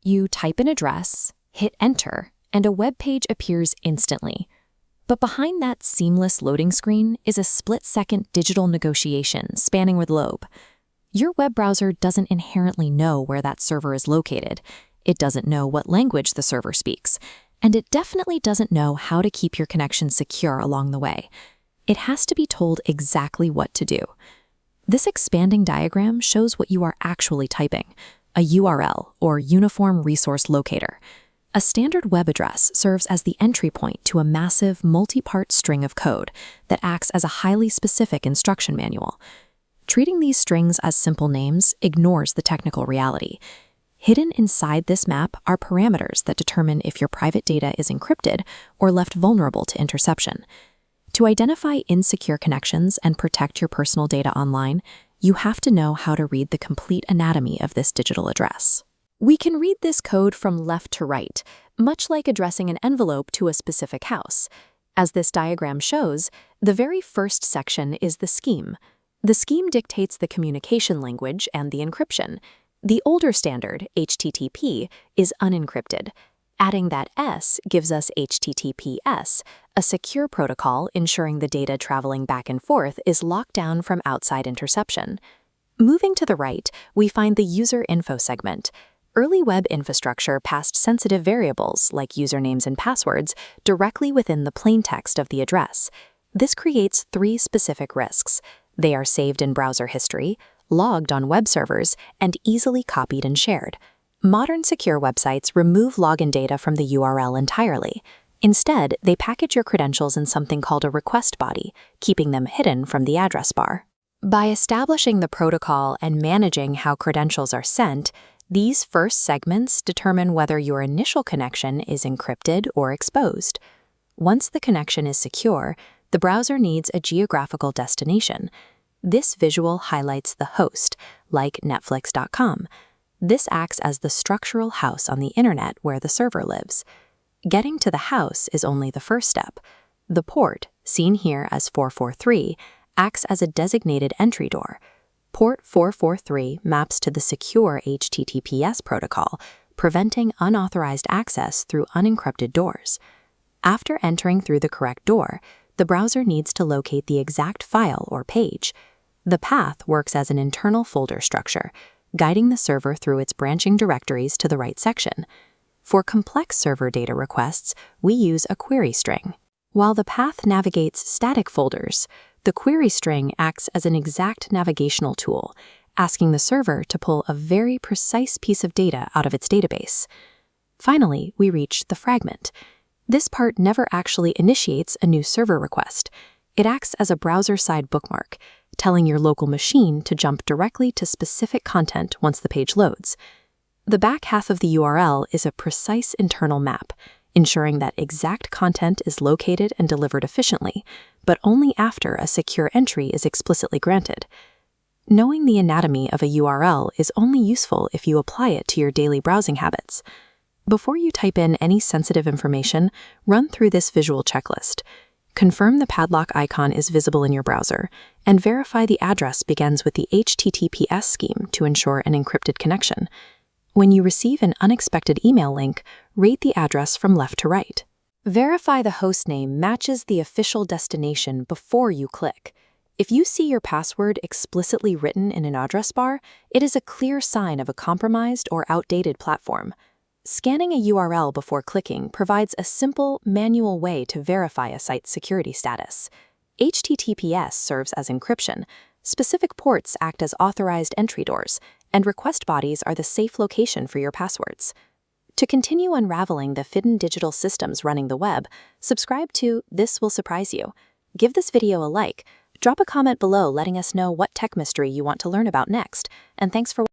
You type an address, hit enter, and a web page appears instantly. But behind that seamless loading screen is a split-second digital negotiation spanning the globe. Your web browser doesn't inherently know where that server is located. It doesn't know what language the server speaks, and it definitely doesn't know how to keep your connection secure along the way. It has to be told exactly what to do. This expanding diagram shows what you are actually typing, a URL, or Uniform Resource Locator. A standard web address serves as the entry point to a massive, multi-part string of code that acts as a highly specific instruction manual. Treating these strings as simple names ignores the technical reality. Hidden inside this map are parameters that determine if your private data is encrypted or left vulnerable to interception. To identify insecure connections and protect your personal data online, you have to know how to read the complete anatomy of this digital address. We can read this code from left to right, much like addressing an envelope to a specific house. As this diagram shows, the very first section is the scheme. The scheme dictates the communication language and the encryption. The older standard, HTTP, is unencrypted. Adding that S gives us HTTPS, a secure protocol ensuring the data traveling back and forth is locked down from outside interception. Moving to the right, we find the user info segment. Early web infrastructure passed sensitive variables, like usernames and passwords, directly within the plain text of the address. This creates three specific risks. They are saved in browser history, logged on web servers, and easily copied and shared. Modern secure websites remove login data from the URL entirely. Instead, they package your credentials in something called a request body, keeping them hidden from the address bar. By establishing the protocol and managing how credentials are sent, these first segments determine whether your initial connection is encrypted or exposed. Once the connection is secure, the browser needs a geographical destination. This visual highlights the host, like Netflix.com. This acts as the structural house on the internet where the server lives. Getting to the house is only the first step. The port, seen here as 443, acts as a designated entry door. Port 443 maps to the secure HTTPS protocol, preventing unauthorized access through unencrypted doors. After entering through the correct door, the browser needs to locate the exact file or page. The path works as an internal folder structure, guiding the server through its branching directories to the right section. For complex server data requests, we use a query string. While the path navigates static folders, the query string acts as an exact navigational tool, asking the server to pull a very precise piece of data out of its database. Finally, we reach the fragment. This part never actually initiates a new server request. It acts as a browser-side bookmark, telling your local machine to jump directly to specific content once the page loads. The back half of the URL is a precise internal map, ensuring that exact content is located and delivered efficiently, but only after a secure entry is explicitly granted. Knowing the anatomy of a URL is only useful if you apply it to your daily browsing habits. Before you type in any sensitive information, run through this visual checklist. Confirm the padlock icon is visible in your browser, and verify the address begins with the HTTPS scheme to ensure an encrypted connection. When you receive an unexpected email link, rate the address from left to right. Verify the hostname matches the official destination before you click. If you see your password explicitly written in an address bar, it is a clear sign of a compromised or outdated platform. Scanning a URL before clicking provides a simple, manual way to verify a site's security status. HTTPS serves as encryption, specific ports act as authorized entry doors, and request bodies are the safe location for your passwords. To continue unraveling the hidden digital systems running the web, subscribe to This Will Surprise You. Give this video a like, drop a comment below letting us know what tech mystery you want to learn about next, and thanks for watching.